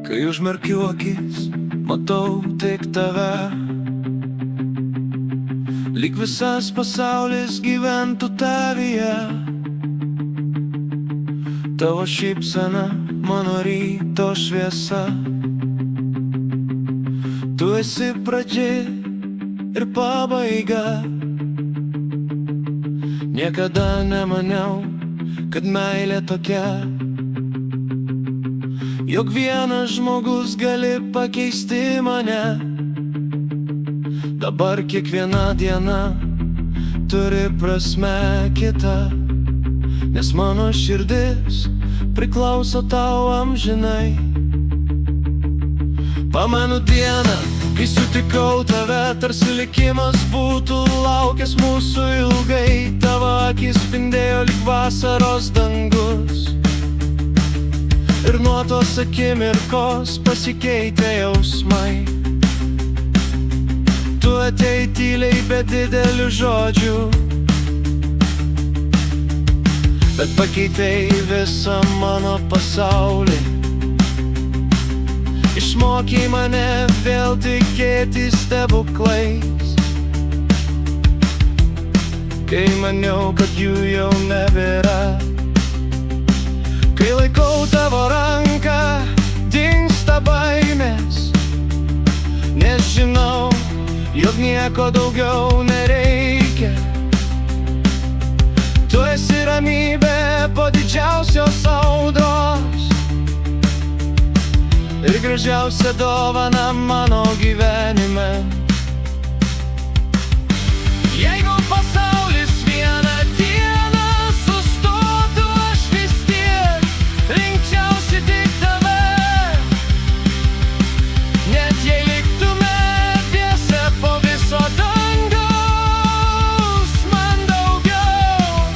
Kai užmerkiu akis, matau tik tave. Lyg visas pasaulis gyventų tavyje. Tavo šypsena, mano ryto šviesa. Tu esi pradžia ir pabaiga. Niekada nemaniau, kad meilė tokia, jog vienas žmogus gali pakeisti mane. Dabar kiekviena diena turi prasmę kitą, nes mano širdis priklauso tau amžinai. Pamenu dieną, kai sutikau tave, tarsi likimas būtų laukęs mūsų ilgai. Tavo akis spindėjo lyg vasaros dangus, ir nuo tos akimirkos pasikeitė jausmai. Tu atėjai tyliai be didelių žodžių, bet pakeitei visą mano pasaulį. Išmokei mane vėl tikėti stebuklais, kai maniau, kad jų jau nebėra. Kai laikau tavo ranką, dingsta baimės, nes žinau, jog nieko daugiau nereikia. Tu esi ramybė po didžiausios audros ir gražiausia dovana mano gyvenime. Jeigu pasaulis vieną dieną sustotų, aš vis tiek rinkčiausi tik tave. Net jei liktume dviese po viso dangaus, man daugiau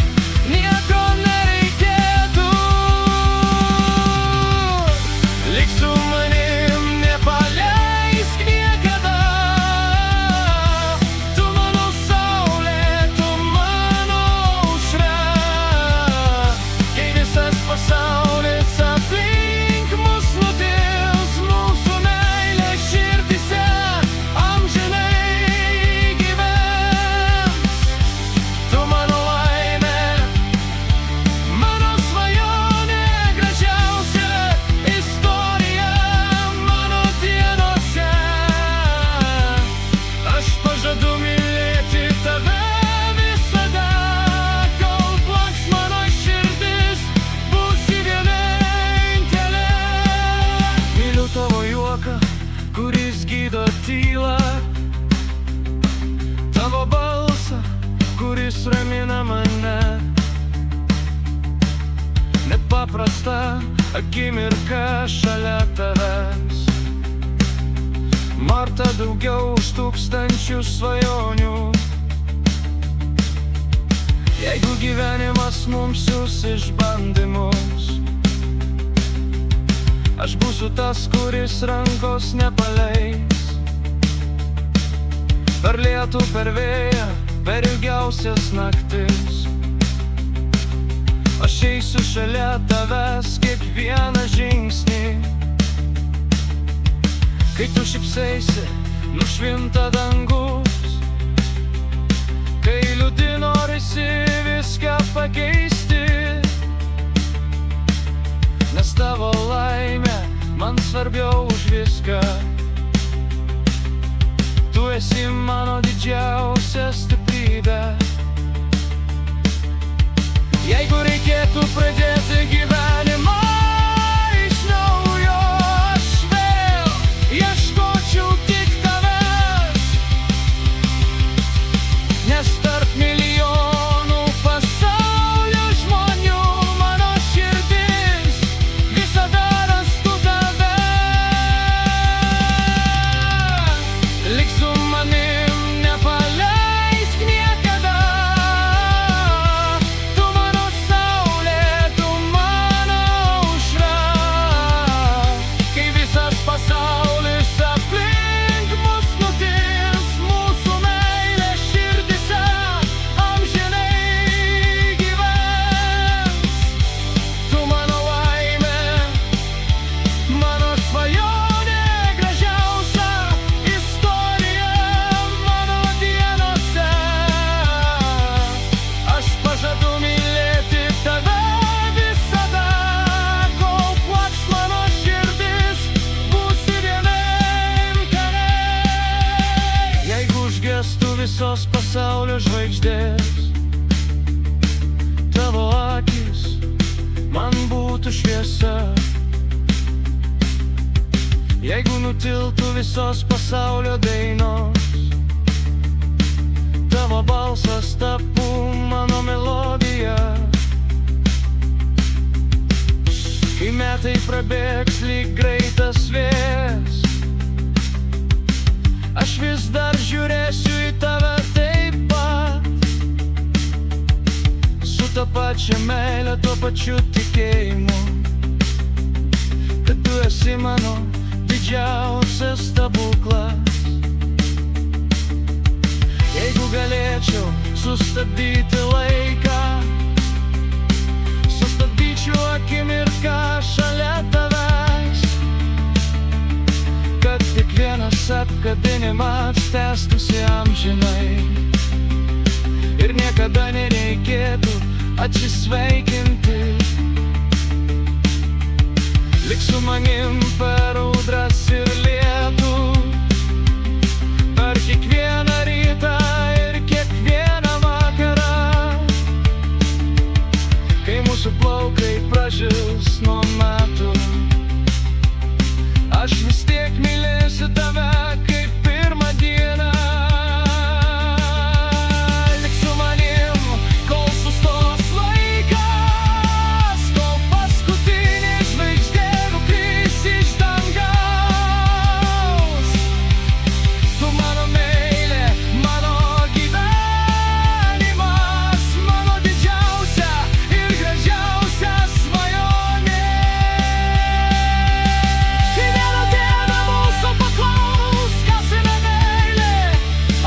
nieko nereikėtų. Lik su manim, nepaleisk niekada. Tu mano saulė, tu mano aušra. Kai visas pasaulis aplink mus nutils, mūsų meilė širdyse amžinai gyvens. Tu mano laimė, mano svajonė, gražiausia istorija mano dienose. Aš pažadu mylėti tave visada, kol plaks mano širdis, būsi vienintelė. Myliu tavo juoką, kuris gydo tylą, tavo balsą, kuris ramina mane. Nepaprasta akimirka šalia tavęs, Marta daugiau už tūkstančių svajonių. Jeigu gyvenimas mums siųs išbandymus, aš būsiu tas, kuris rankos nepaleis. Per lietų, per vėją, per ilgiausias naktis, aš eisiu šalia tavęs kiekvieną žingsnį. Kai tu šypsaisi, nušvinta dangus, kai liūdi norisi viską pakeisti, nes tavo laimė man svarbiau už viską. Tu esi mano didžiausia stiprybė. Jeigu reikėtų pradėti gyvenimą iš naujo, aš vėl ieškočiau tik tavęs, nes tarp milijonų pasaulio žmonių mano širdis visada rastų tave. Lik su manim, nepaleisk niekada. Tu mano saulė, tu mano visos pasaulio žvaigždės. Tavo akis man būtų šviesa. Jeigu nutiltų visos pasaulio dainos, tavo balsas taptų mano melodija. Kai metai prabėgs lyg greitas vėjas, aš vis dar žiūrėsiu į tave taip pat, su ta pačia meile, tuo pačiu tikėjimu, kad tu esi mano didžiausias stebuklas. Jeigu galėčiau sustabdyti laiką, sustabdyčiau akimirką šalia tavęs, kad kiekvienas apkabinimas tęstųsi amžinai ir niekada nereikėtų atsisveikinti. Lik su manim per audras ir lietų, per kiekvieną rytą ir kiekvieną vakarą, kai mūsų plaukai pražils nuo metų. Aš vis tiek mylėsiu tave kaip pirmą dieną. Lik su manim, kol sustos laikas, kol paskutinė žvaigždė nukris iš dangaus. Tu mano meilė, mano gyvenimas, mano didžiausia ir gražiausia svajonė. Kai vieną dieną mūsų paklaus, kas yra meilė,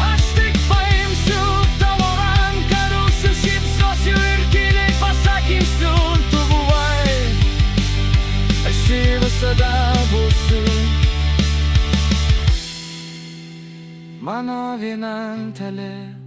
aš tik paimsiu tavo ranką, nusišypsosiu ir tyliai pasakysiu, tu buvai, aš visada būsiu mano vienintelė.